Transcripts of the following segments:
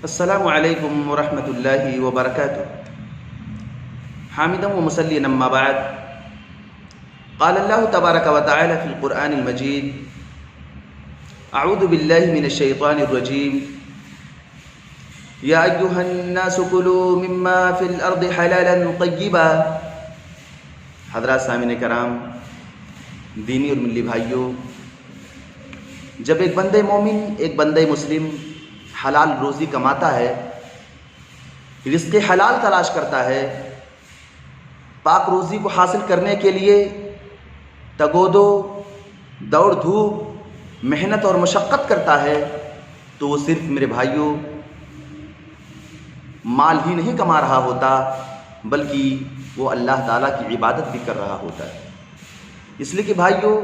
السلام علیکم ورحمۃ اللہ وبرکاتہ. حامدا ومصلیا اما بعد. قال اللہ تبارک وتعالی فی القرآن المجید: اعوذ باللہ من الشیطان الرجیم. یا ایہا الناس کلوا مما فی الارض حلالا طیبا. حضرات سامعین کرام، دینی اور ملی بھائیوں، جب ایک بندے مومن، ایک بندے مسلم حلال روزی کماتا ہے، رزق حلال تلاش کرتا ہے، پاک روزی کو حاصل کرنے کے لیے تگودو دوڑ دھوپ محنت اور مشقت کرتا ہے، تو وہ صرف میرے بھائیوں مال ہی نہیں کما رہا ہوتا، بلکہ وہ اللہ تعالیٰ کی عبادت بھی کر رہا ہوتا ہے. اس لیے کہ بھائیوں،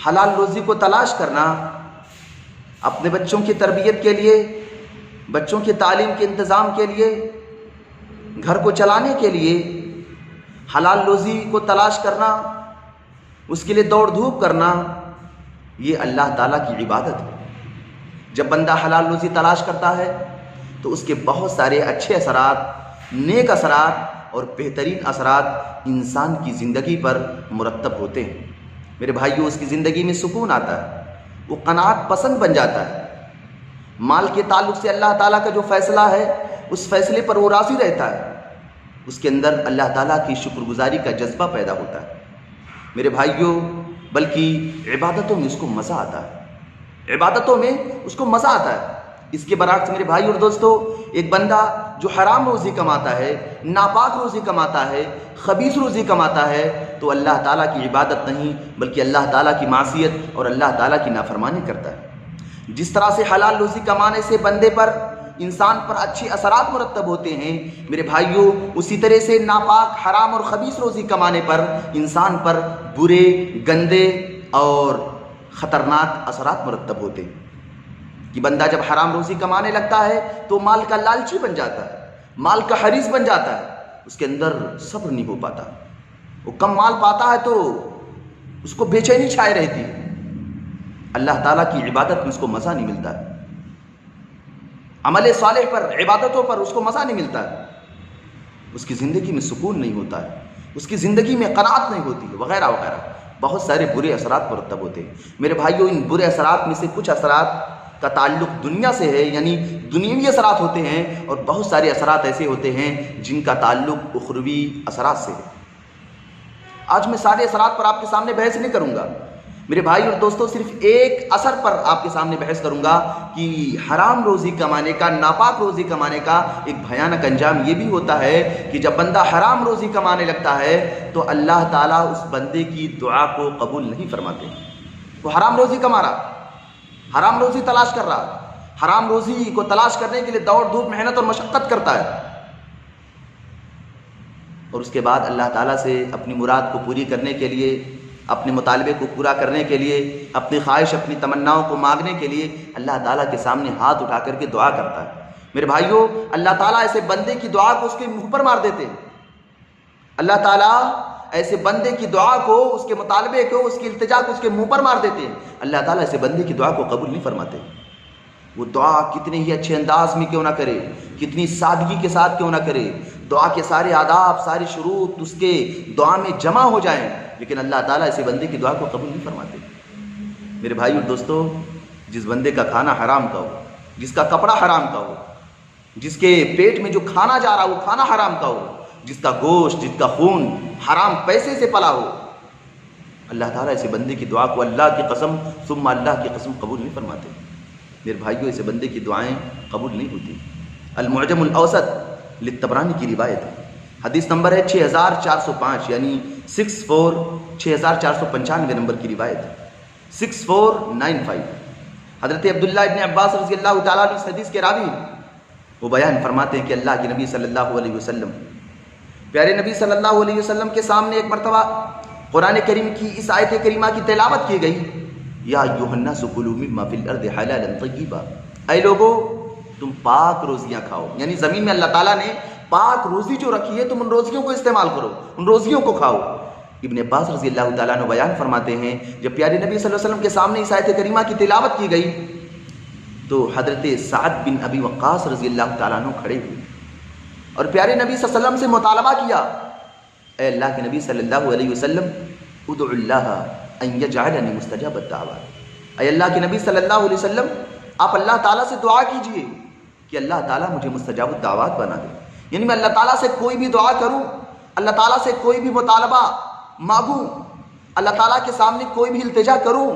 حلال روزی کو تلاش کرنا اپنے بچوں کی تربیت کے لیے، بچوں کی تعلیم کے انتظام کے لیے، گھر کو چلانے کے لیے حلال روزی کو تلاش کرنا، اس کے لیے دوڑ دھوپ کرنا، یہ اللہ تعالیٰ کی عبادت ہے. جب بندہ حلال روزی تلاش کرتا ہے تو اس کے بہت سارے اچھے اثرات، نیک اثرات اور بہترین اثرات انسان کی زندگی پر مرتب ہوتے ہیں. میرے بھائیوں، اس کی زندگی میں سکون آتا ہے، وہ قناعت پسند بن جاتا ہے. مال کے تعلق سے اللہ تعالیٰ کا جو فیصلہ ہے، اس فیصلے پر وہ راضی رہتا ہے. اس کے اندر اللہ تعالیٰ کی شکر گزاری کا جذبہ پیدا ہوتا ہے. میرے بھائیوں، بلکہ عبادتوں میں اس کو مزہ آتا ہے، عبادتوں میں اس کو مزہ آتا ہے. اس کے برعکس میرے بھائی اور دوستو، ایک بندہ جو حرام روزی کماتا ہے، ناپاک روزی کماتا ہے، خبیث روزی کماتا ہے، تو اللہ تعالیٰ کی عبادت نہیں بلکہ اللہ تعالیٰ کی معصیت اور اللہ تعالیٰ کی نافرمانی کرتا ہے. جس طرح سے حلال روزی کمانے سے بندے پر، انسان پر اچھے اثرات مرتب ہوتے ہیں، میرے بھائیوں اسی طرح سے ناپاک، حرام اور خبیث روزی کمانے پر انسان پر برے، گندے اور خطرناک اثرات مرتب ہوتے ہیں. کہ بندہ جب حرام روزی کمانے لگتا ہے تو مال کا لالچی بن جاتا ہے، مال کا حریص بن جاتا ہے. اس کے اندر صبر نہیں ہو پاتا، وہ کم مال پاتا ہے تو اس کو بے چینی چھائے رہتی ہے. اللہ تعالیٰ کی عبادت میں اس کو مزہ نہیں ملتا ہے، عمل صالح پر، عبادتوں پر اس کو مزہ نہیں ملتا ہے، اس کی زندگی میں سکون نہیں ہوتا ہے، اس کی زندگی میں قناعت نہیں ہوتی ہے، وغیرہ وغیرہ بہت سارے برے اثرات مرتب ہوتے ہیں. میرے بھائیوں، ان برے اثرات میں سے کچھ اثرات کا تعلق دنیا سے ہے، یعنی دنیاوی اثرات ہوتے ہیں، اور بہت سارے اثرات ایسے ہوتے ہیں جن کا تعلق اخروی اثرات سے ہے. آج میں سارے اثرات پر آپ کے سامنے بحث نہیں کروں گا میرے بھائی اور دوستوں، صرف ایک اثر پر آپ کے سامنے بحث کروں گا کہ حرام روزی کمانے کا، ناپاک روزی کمانے کا ایک بھیانک انجام یہ بھی ہوتا ہے کہ جب بندہ حرام روزی کمانے لگتا ہے تو اللہ تعالیٰ اس بندے کی دعا کو قبول نہیں فرماتے. وہ حرام روزی کما رہا، حرام روزی تلاش کر رہا، حرام روزی کو تلاش کرنے کے لیے دوڑ دھوپ محنت اور مشقت کرتا ہے، اور اس کے بعد اللہ تعالیٰ سے اپنی مراد کو پوری کرنے کے لیے، اپنے مطالبے کو پورا کرنے کے لیے، اپنی خواہش، اپنی تمناؤں کو مانگنے کے لیے اللہ تعالیٰ کے سامنے ہاتھ اٹھا کر کے دعا کرتا ہے. میرے بھائیوں، اللہ تعالیٰ ایسے بندے کی دعا کو اس کے منہ پر مار دیتے ہیں. اللہ تعالیٰ ایسے بندے کی دعا کو، اس کے مطالبے کو، اس کی التجا کو اس کے منہ پر مار دیتے ہیں. اللہ تعالیٰ ایسے بندے کی دعا کو قبول نہیں فرماتے. وہ دعا کتنے ہی اچھے انداز میں کیوں نہ کرے، کتنی سادگی کے ساتھ کیوں نہ کرے، دعا کے سارے آداب، ساری شروط اس کے دعا میں جمع ہو جائیں، لیکن اللہ تعالیٰ ایسے بندے کی دعا کو قبول نہیں فرماتے. میرے بھائی اور دوستو، جس بندے کا کھانا حرام کا ہو، جس کا کپڑا حرام کا ہو، جس کے پیٹ میں جو کھانا جا رہا ہو وہ کھانا حرام کا ہو، جس کا گوشت، جس کا خون حرام پیسے سے پلا ہو، اللہ تعالیٰ ایسے بندے کی دعا کو اللہ کی قسم ثم اللہ کی قسم قبول نہیں فرماتے. میرے بھائیوں، ایسے بندے کی دعائیں قبول نہیں ہوتی. المعجم الاوسط للطبرانی کی روایت ہے، حدیث نمبر ہے 6405، یعنی 6495 نمبر کی روایت ہے، 6495. حضرت عبداللہ ابن عباس رضی اللہ تعالیٰ عنہ اس حدیث کے راوی ہیں. وہ بیان فرماتے ہیں کہ اللہ کے نبی صلی اللہ علیہ وسلم، پیارے نبی صلی اللہ علیہ وسلم کے سامنے ایک مرتبہ قرآن کریم کی اس آیت کریمہ کی تلاوت کی گئی: یا ایھا الناس کلوا مما فی الارض حلالا طیبا. اے لوگو، تم پاک روزیاں کھاؤ، یعنی زمین میں اللہ تعالیٰ نے پاک روزی جو رکھی ہے، تم ان روزیوں کو استعمال کرو، ان روزیوں کو کھاؤ. ابن عباس رضی اللہ تعالیٰ عنہ بیان فرماتے ہیں، جب پیارے نبی صلی اللہ علیہ وسلم کے سامنے اس آیت کریمہ کی تلاوت کی گئی تو حضرت سعد بن ابی وقاص رضی اللہ تعالیٰ عنہ کھڑے ہوئے اور پیارے نبی صلی اللہ علیہ وسلم سے مطالبہ کیا، اے اللہ کے نبی صلی اللہ علیہ وسلم ادعو اللہ ان یجعلنی مستجاب الدعوات، اے اللہ کے نبی صلی اللہ علیہ وسلم آپ اللہ تعالیٰ سے دعا کیجئے کہ اللہ تعالیٰ مجھے مستجاب الدعوات بنا دے، یعنی میں اللہ تعالیٰ سے کوئی بھی دعا کروں، اللہ تعالیٰ سے کوئی بھی مطالبہ مانگوں، اللہ تعالیٰ کے سامنے کوئی بھی التجا کروں،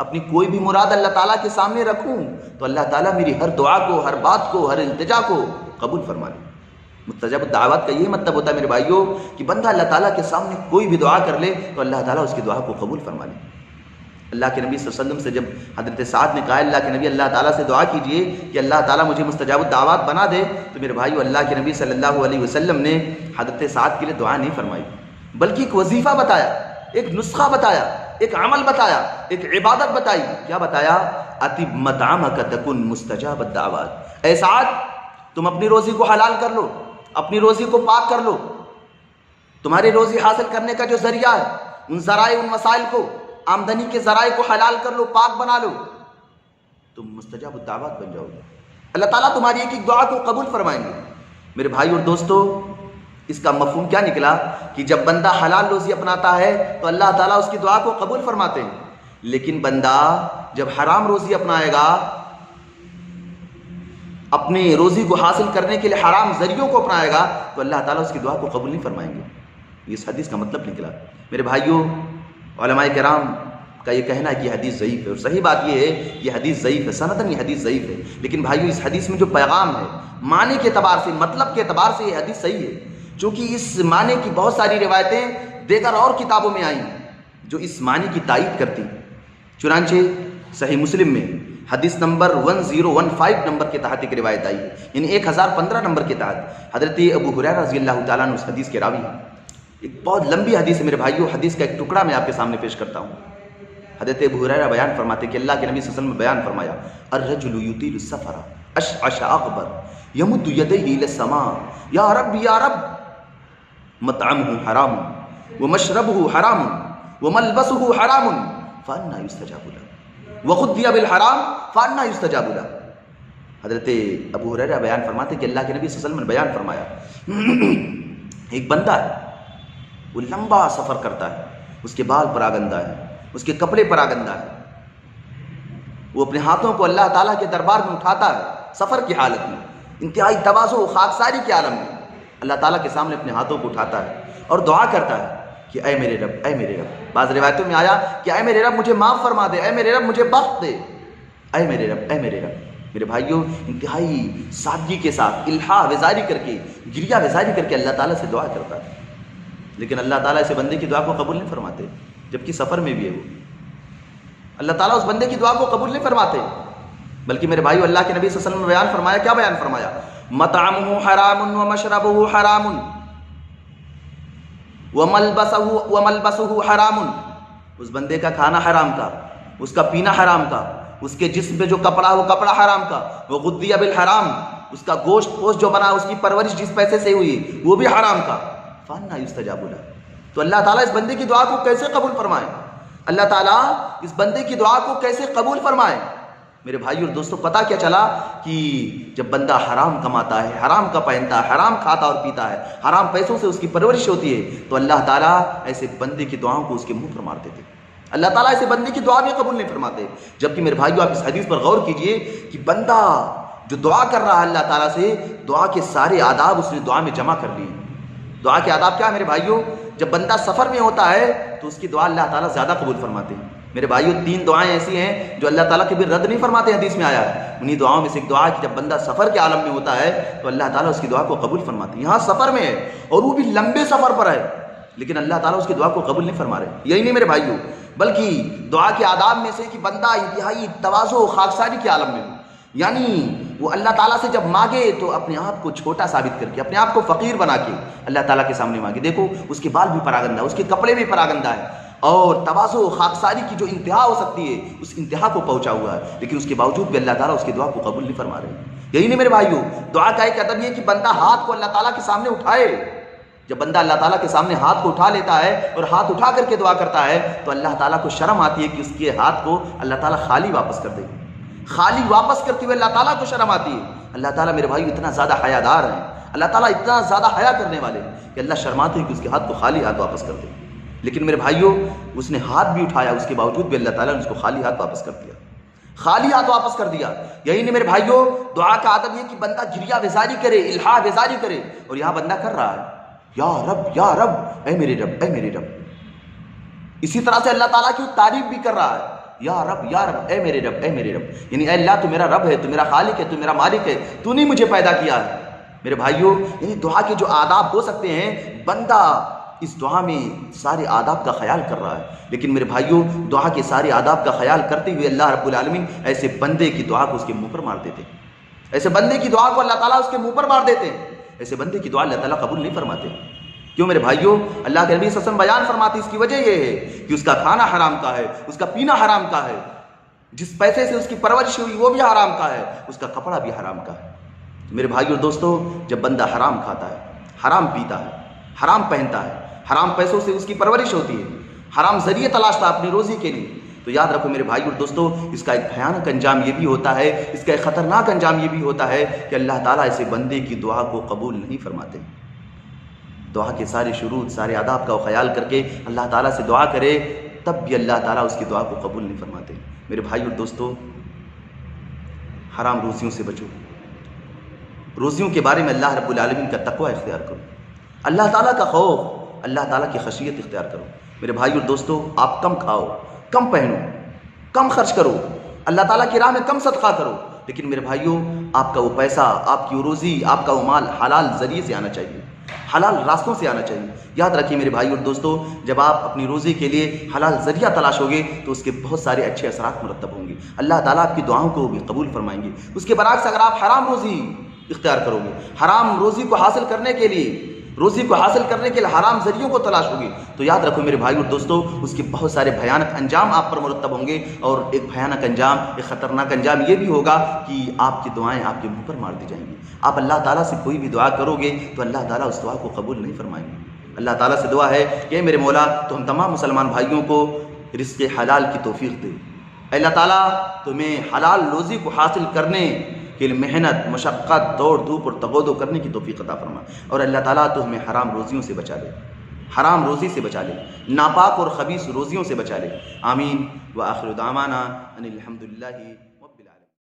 اپنی کوئی بھی مراد اللہ تعالیٰ کے سامنے رکھوں، تو اللہ تعالیٰ میری ہر دعا کو، ہر بات کو، ہر التجا کو قبول فرما لے۔ مستجاب الدعوات کا یہ مطلب ہوتا ہے میرے بھائیوں کہ بندہ اللہ تعالیٰ کے سامنے کوئی بھی دعا کر لے تو اللہ تعالیٰ اس کی دعا کو قبول فرما لے۔ اللہ کے نبی صلی اللہ علیہ وسلم سے جب حضرت سعد نے کہا اللہ کے نبی اللہ تعالیٰ سے دعا کیجئے کہ اللہ تعالیٰ مجھے مستجاب الدعوات بنا دے، تو میرے بھائیو اللہ کے نبی صلی اللہ علیہ وسلم نے حضرت سعد کے لیے دعا نہیں فرمائی، بلکہ ایک وظیفہ بتایا، ایک نسخہ بتایا، ایک عمل بتایا، ایک عبادت بتائی۔ کیا بتایا؟ اطب مطعمک تکن مستجاب الدعوات، اے سعد تم اپنی روزی کو حلال کر لو، اپنی روزی کو پاک کر لو، تمہاری روزی حاصل کرنے کا جو ذریعہ ہے ان ذرائع، ان مسائل کو، آمدنی کے ذرائع کو حلال کر لو، پاک بنا لو، تم مستجاب الدعوات بن جاؤ گے، اللہ تعالیٰ تمہاری ایک ایک دعا کو قبول فرمائیں گے۔ میرے بھائی اور دوستو، اس کا مفہوم کیا نکلا کہ جب بندہ حلال روزی اپناتا ہے تو اللہ تعالیٰ اس کی دعا کو قبول فرماتے ہیں، لیکن بندہ جب حرام روزی اپنائے گا، اپنی روزی کو حاصل کرنے کے لیے حرام ذریعوں کو اپنائے گا تو اللہ تعالیٰ اس کی دعا کو قبول نہیں فرمائیں گے۔ اس حدیث کا مطلب نکلا۔ میرے بھائیوں، علماء کرام کا یہ کہنا ہے کہ یہ حدیث ضعیف ہے، اور صحیح بات یہ ہے یہ حدیث ضعیف ہے، سنداً یہ حدیث ضعیف ہے، لیکن بھائیوں اس حدیث میں جو پیغام ہے، معنی کے اعتبار سے، مطلب کے اعتبار سے یہ حدیث صحیح ہے، چونکہ اس معنی کی بہت ساری روایتیں دیگر اور کتابوں میں آئیں جو اس معنی کی تائید کرتی ہیں۔ چنانچہ صحیح مسلم میں حدیث نمبر 1015 نمبر کے تحت ایک روایت آئی ہے، یعنی 1015 نمبر کے تحت حضرت ابو ہریرہ رضی اللہ تعالیٰ عنہ اس حدیث کے راوی ہیں۔ ایک بہت لمبی حدیث ہے میرے بھائیوں، حدیث کا ایک ٹکڑا میں آپ کے سامنے پیش کرتا ہوں۔ حضرت ابو ہریرہ بیان فرماتے کہ اللہ کے نبی صلی اللہ علیہ وسلم نے بیان فرمایا، الرجل یطیل السفر اشعث اغبر یمد یدیہ الی السماء یا رب یا رب مطعمہ حرام ومشربہ حرام وملبسہ حرام فأنى يستجاب له وغذي بالحرام فأنى يستجاب له۔ حضرت ابو ہریرہ بیان فرماتے کہ اللہ کے نبی صلی اللہ علیہ وسلم نے بیان فرمایا، ایک بندہ ہے، وہ لمبا سفر کرتا ہے، اس کے بال پراگندہ ہے، اس کے کپڑے پراگندہ ہے، وہ اپنے ہاتھوں کو اللہ تعالیٰ کے دربار میں اٹھاتا ہے سفر کی حالت میں، انتہائی تواضع و خاکساری کے عالم میں اللہ تعالیٰ کے سامنے اپنے ہاتھوں کو اٹھاتا ہے اور دعا کرتا ہے کہ اے میرے رب، اے میرے رب۔ بعض روایتوں میں آیا کہ اے میرے رب مجھے معاف فرما دے، اے میرے رب مجھے بخت دے، اے میرے رب، اے میرے رب۔ میرے بھائیوں، انتہائی سادگی کے ساتھ الحاح وزاری کر کے، گریہ وزاری کر کے اللہ تعالیٰ سے دعا کرتا ہے، لیکن اللہ تعالیٰ اسے بندے کی دعا کو قبول نہیں فرماتے، جبکہ سفر میں بھی ہے وہ، اللہ تعالیٰ اس بندے کی دعا کو قبول نہیں فرماتے۔ بلکہ میرے بھائیو، اللہ کے نبی صلی اللہ علیہ وسلم نے بیان فرمایا، کیا بیان فرمایا؟ مطعمہ حرام ومشربہ حرام وملبسہ حرام، اس بندے کا کھانا حرام کا، اس کا پینا حرام کا، اس کے جسم پہ جو کپڑا وہ کپڑا حرام کا، وغذی بالحرام، اس کا گوشت پوشت جو بنا، اس کی پرورش جس پیسے سے ہوئی وہ بھی حرام کا، فأنى يستجاب له۔ تو اللہ تعالیٰ اس بندے کی دعا کو کیسے قبول فرمائے؟ اللہ تعالیٰ اس بندے کی دعا کو کیسے قبول فرمائے؟ میرے بھائی اور دوستوں، پتہ کیا چلا کہ جب بندہ حرام کماتا ہے، حرام کا پہنتا ہے، حرام کھاتا اور پیتا ہے، حرام پیسوں سے اس کی پرورش ہوتی ہے، تو اللہ تعالیٰ ایسے بندے کی دعاؤں کو اس کے منہ پر مار دیتے، اللہ تعالیٰ ایسے بندے کی دعا بھی قبول نہیں فرماتے۔ جبکہ میرے بھائیو، آپ اس حدیث پر غور کیجئے کہ بندہ جو دعا کر رہا ہے اللہ تعالیٰ سے، دعا کے سارے آداب اس نے دعا میں جمع کر لیے۔ دعا کے آداب کیا ہے میرے بھائیو؟ جب بندہ سفر میں ہوتا ہے تو اس کی دعا اللہ تعالیٰ زیادہ قبول فرماتے ہیں۔ میرے بھائیو، 3 دعائیں ایسی ہیں جو اللہ تعالیٰ کبھی رد نہیں فرماتے، حدیث میں آیا ہے۔ انہی دعاؤں میں سے ایک دعا ہے کہ جب بندہ سفر کے عالم میں ہوتا ہے تو اللہ تعالیٰ اس کی دعا کو قبول فرماتے ہیں۔ یہاں سفر میں ہے اور وہ بھی لمبے سفر پر ہے، لیکن اللہ تعالیٰ اس کی دعا کو قبول نہیں فرما رہے۔ یہی نہیں میرے بھائیو، بلکہ دعا کے آداب میں سے کہ بندہ انتہائی تواضع و خاکساری کے عالم میں ہو، یعنی وہ اللہ تعالیٰ سے جب مانگے تو اپنے آپ کو چھوٹا ثابت کر کے، اپنے آپ کو فقیر بنا کے اللہ تعالیٰ کے سامنے مانگے۔ دیکھو، اس کے بال بھی پراگندہ ہے، اس کے کپڑے بھی پراگندہ ہے، اور تواضع و خاکساری کی جو انتہا ہو سکتی ہے اس انتہا کو پہنچا ہوا ہے، لیکن اس کے باوجود بھی اللہ تعالیٰ اس کی دعا کو قبول نہیں فرما رہے۔ یہی نہیں میرے بھائیو، دعا کا ایک ادب یہ کہ بندہ ہاتھ کو اللہ تعالیٰ کے سامنے اٹھائے۔ جب بندہ اللہ تعالیٰ کے سامنے ہاتھ کو اٹھا لیتا ہے اور ہاتھ اٹھا کر کے دعا کرتا ہے تو اللہ تعالیٰ کو شرم آتی ہے کہ اس کے ہاتھ کو اللہ تعالیٰ خالی واپس کر دے، خالی واپس کرتے ہوئے اللہ تعالیٰ کو شرم آتی ہے۔ اللہ تعالیٰ میرے بھائی اتنا زیادہ حیادار ہیں، اللہ تعالیٰ اتنا زیادہ حیا کرنے والے ہیں کہ اللہ شرماتے ہیں کہ اس کے ہاتھ کو خالی ہاتھ واپس کر دے۔ لیکن میرے بھائیوں، اس نے ہاتھ بھی اٹھایا، اس کے باوجود بھی اللہ تعالیٰ نے اس کو خالی ہاتھ واپس کر دیا، خالی ہاتھ واپس کر دیا۔ یہی نہیں میرے بھائیوں، دعا کا ادب یہ کہ بندہ گریہ بیزاری کرے، الحاح بیزاری کرے، اور یہاں بندہ کر رہا ہے یا رب اے میرے رب اے میرے رب۔ اسی طرح سے اللہ تعالیٰ کی تعریف بھی کر رہا ہے، یا رب اے میرے رب اے میرے رب، یعنی اے اللہ تو میرا رب ہے، تو میرا خالق ہے، تو میرا مالک ہے، تو نے مجھے پیدا کیا ہے۔ میرے بھائیوں، یعنی دعا کے جو آداب ہو سکتے ہیں، بندہ اس دعا میں سارے آداب کا خیال کر رہا ہے۔ لیکن میرے بھائیوں، دعا کے سارے آداب کا خیال کرتے ہوئے اللہ رب العالمین ایسے بندے کی دعا کو اس کے منہ پر مار دیتے ہیں، ایسے بندے کی دعا کو اللہ تعالیٰ اس کے منہ پر مار دیتے ہیں، ایسے بندے کی دعا اللہ تعالیٰ قبول نہیں فرماتے۔ کیوں میرے بھائیوں؟ اللہ کے نبی صلی اللہ علیہ وسلم بیان فرماتے، اس کی وجہ یہ ہے کہ اس کا کھانا حرام کا ہے، اس کا پینا حرام کا ہے، جس پیسے سے اس کی پرورش ہوئی وہ بھی حرام کا ہے، اس کا کپڑا بھی حرام کا ہے۔ میرے بھائیوں اور دوستوں، جب بندہ حرام کھاتا ہے، حرام پیتا ہے، حرام پہنتا ہے، حرام پیسوں سے اس کی پرورش ہوتی ہے، حرام ذریعے تلاشتا ہے اپنی روزی کے لیے، تو یاد رکھو میرے بھائیوں اور دوستوں، اس کا ایک بھیانک انجام یہ بھی ہوتا ہے، اس کا ایک خطرناک انجام یہ بھی ہوتا ہے کہ اللہ تعالیٰ ایسے بندے کی دعا کو قبول نہیں فرماتے۔ دعا کے سارے شروط، سارے آداب کا خیال کر کے اللہ تعالیٰ سے دعا کرے، تب بھی اللہ تعالیٰ اس کی دعا کو قبول نہیں فرماتے۔ میرے بھائی اور دوستو، حرام روزیوں سے بچو، روزیوں کے بارے میں اللہ رب العالمین کا تقوی اختیار کرو، اللہ تعالیٰ کا خوف، اللہ تعالیٰ کی خشیت اختیار کرو۔ میرے بھائی اور دوستو، آپ کم کھاؤ، کم پہنو، کم خرچ کرو، اللہ تعالیٰ کی راہ میں کم صدقہ کرو، لیکن میرے بھائیوں، آپ کا وہ پیسہ، آپ کی وہ روزی، آپ کا وہ مال حلال ذریعے سے آنا چاہیے، حلال راستوں سے آنا چاہیے۔ یاد رکھیے میرے بھائی اور دوستو، جب آپ اپنی روزی کے لیے حلال ذریعہ تلاش ہوگے تو اس کے بہت سارے اچھے اثرات مرتب ہوں گے، اللہ تعالیٰ آپ کی دعاؤں کو بھی قبول فرمائیں گے۔ اس کے برعکس اگر آپ حرام روزی اختیار کرو گے، حرام روزی کو حاصل کرنے کے لیے حرام ذریعوں کو تلاش ہوگی، تو یاد رکھو میرے بھائی اور دوستو، اس کے بہت سارے بھیانک انجام آپ پر مرتب ہوں گے، اور ایک بھیانک انجام، ایک خطرناک انجام یہ بھی ہوگا کہ آپ کی دعائیں آپ کے منہ پر مار دی جائیں گی۔ آپ اللہ تعالیٰ سے کوئی بھی دعا کرو گے تو اللہ تعالیٰ اس دعا کو قبول نہیں فرمائیں گے۔ اللہ تعالیٰ سے دعا ہے کہ میرے مولا تو ہم تمام مسلمان بھائیوں کو رزق حلال کی توفیق دے، اللہ تعالیٰ تمہیں حلال روزی کو حاصل کرنے کہ محنت، مشقت، دوڑ دھوپ اور تغودو کرنے کی توفیق عطا فرما، اور اللہ تعالیٰ تو ہمیں حرام روزیوں سے بچا لے، حرام روزی سے بچا لے، ناپاک اور خبیث روزیوں سے بچا لے۔ آمین۔ وآخر دعوانا ان الحمدللہ